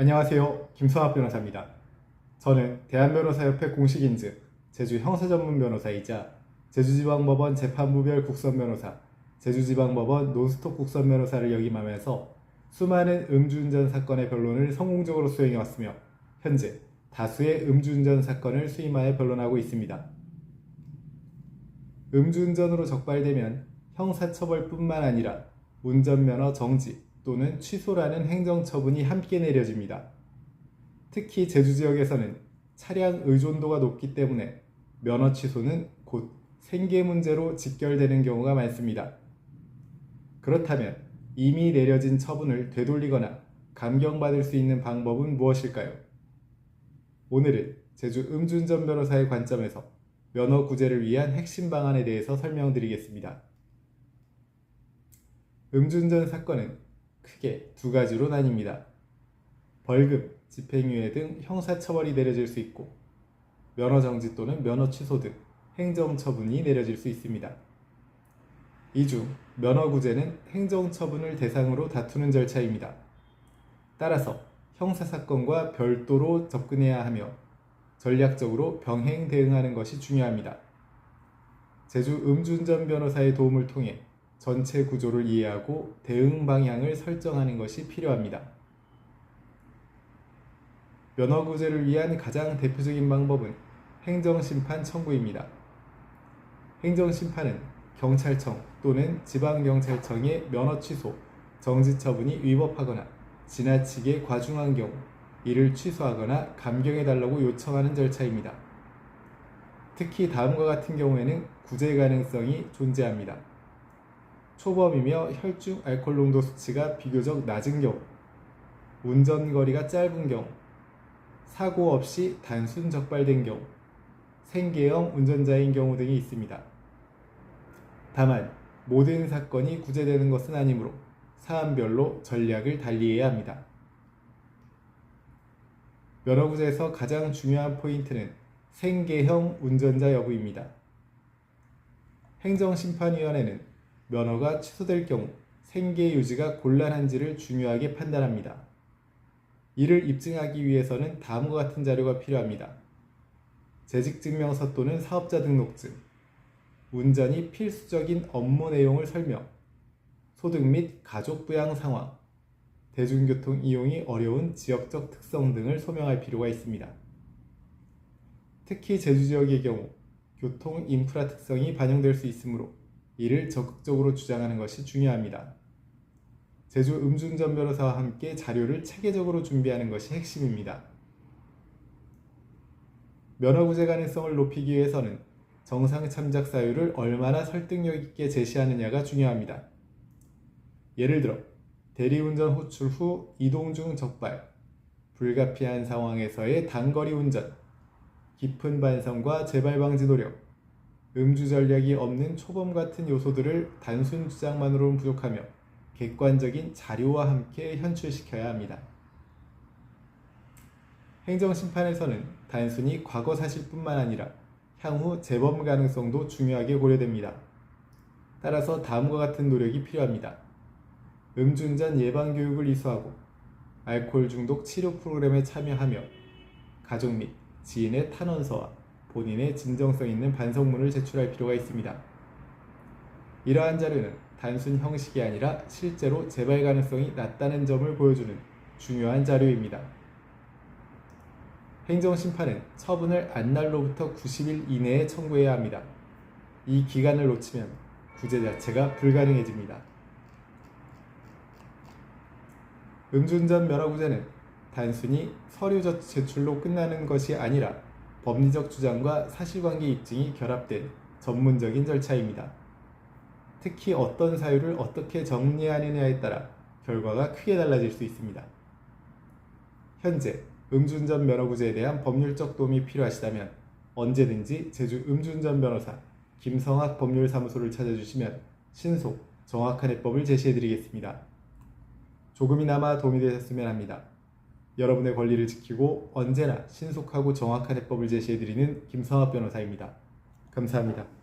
안녕하세요. 김성학 변호사입니다. 저는 대한변호사협회 공식인증 제주 형사전문변호사이자 제주지방법원 재판부별 국선변호사, 제주지방법원 논스톱 국선변호사를 역임하면서 수많은 음주운전 사건의 변론을 성공적으로 수행해왔으며 현재 다수의 음주운전 사건을 수임하여 변론하고 있습니다. 음주운전으로 적발되면 형사처벌뿐만 아니라 운전면허 정지 또는 취소라는 행정처분이 함께 내려집니다. 특히 제주 지역에서는 차량 의존도가 높기 때문에 면허 취소는 곧 생계 문제로 직결되는 경우가 많습니다. 그렇다면 이미 내려진 처분을 되돌리거나 감경받을 수 있는 방법은 무엇일까요? 오늘은 제주 음주운전 변호사의 관점에서 면허 구제를 위한 핵심 방안에 대해서 설명드리겠습니다. 음주운전 사건은 크게 두 가지로 나뉩니다. 벌금, 집행유예 등 형사처벌이 내려질 수 있고 면허정지 또는 면허 취소 등 행정처분이 내려질 수 있습니다. 이 중 면허구제는 행정처분을 대상으로 다투는 절차입니다. 따라서 형사사건과 별도로 접근해야 하며 전략적으로 병행 대응하는 것이 중요합니다. 제주 음주운전 변호사의 도움을 통해 전체 구조를 이해하고 대응 방향을 설정하는 것이 필요합니다. 면허구제를 위한 가장 대표적인 방법은 행정심판 청구입니다. 행정심판은 경찰청 또는 지방경찰청의 면허 취소, 정지 처분이 위법하거나 지나치게 과중한 경우 이를 취소하거나 감경해달라고 요청하는 절차입니다. 특히 다음과 같은 경우에는 구제 가능성이 존재합니다. 초범이며 혈중 알코올 농도 수치가 비교적 낮은 경우, 운전거리가 짧은 경우, 사고 없이 단순 적발된 경우, 생계형 운전자인 경우 등이 있습니다. 다만 모든 사건이 구제되는 것은 아니므로 사안별로 전략을 달리해야 합니다. 면허구제에서 가장 중요한 포인트는 생계형 운전자 여부입니다. 행정심판위원회는 면허가 취소될 경우 생계 유지가 곤란한지를 중요하게 판단합니다. 이를 입증하기 위해서는 다음과 같은 자료가 필요합니다. 재직증명서 또는 사업자 등록증, 운전이 필수적인 업무 내용을 설명, 소득 및 가족 부양 상황, 대중교통 이용이 어려운 지역적 특성 등을 소명할 필요가 있습니다. 특히 제주 지역의 경우 교통 인프라 특성이 반영될 수 있으므로 이를 적극적으로 주장하는 것이 중요합니다. 제주 음주운전 변호사와 함께 자료를 체계적으로 준비하는 것이 핵심입니다. 면허구제 가능성을 높이기 위해서는 정상 참작 사유를 얼마나 설득력 있게 제시하느냐가 중요합니다. 예를 들어 대리운전 호출 후 이동 중 적발, 불가피한 상황에서의 단거리 운전, 깊은 반성과 재발 방지 노력, 음주 전략이 없는 초범 같은 요소들을 단순 주장만으로는 부족하며 객관적인 자료와 함께 현출시켜야 합니다. 행정심판에서는 단순히 과거 사실뿐만 아니라 향후 재범 가능성도 중요하게 고려됩니다. 따라서 다음과 같은 노력이 필요합니다. 음주운전 예방교육을 이수하고 알코올 중독 치료 프로그램에 참여하며 가족 및 지인의 탄원서와 본인의 진정성 있는 반성문을 제출할 필요가 있습니다. 이러한 자료는 단순 형식이 아니라 실제로 재발 가능성이 낮다는 점을 보여주는 중요한 자료입니다. 행정심판은 처분을 안날로부터 90일 이내에 청구해야 합니다. 이 기간을 놓치면 구제 자체가 불가능해집니다. 음주운전 면허구제는 단순히 서류 제출로 끝나는 것이 아니라 법리적 주장과 사실관계 입증이 결합된 전문적인 절차입니다. 특히 어떤 사유를 어떻게 정리하느냐에 따라 결과가 크게 달라질 수 있습니다. 현재 음주운전 면허구제에 대한 법률적 도움이 필요하시다면 언제든지 제주 음주운전 변호사 김성학 법률사무소를 찾아주시면 신속, 정확한 해법을 제시해드리겠습니다. 조금이나마 도움이 되셨으면 합니다. 여러분의 권리를 지키고 언제나 신속하고 정확한 해법을 제시해드리는 김성학 변호사입니다. 감사합니다.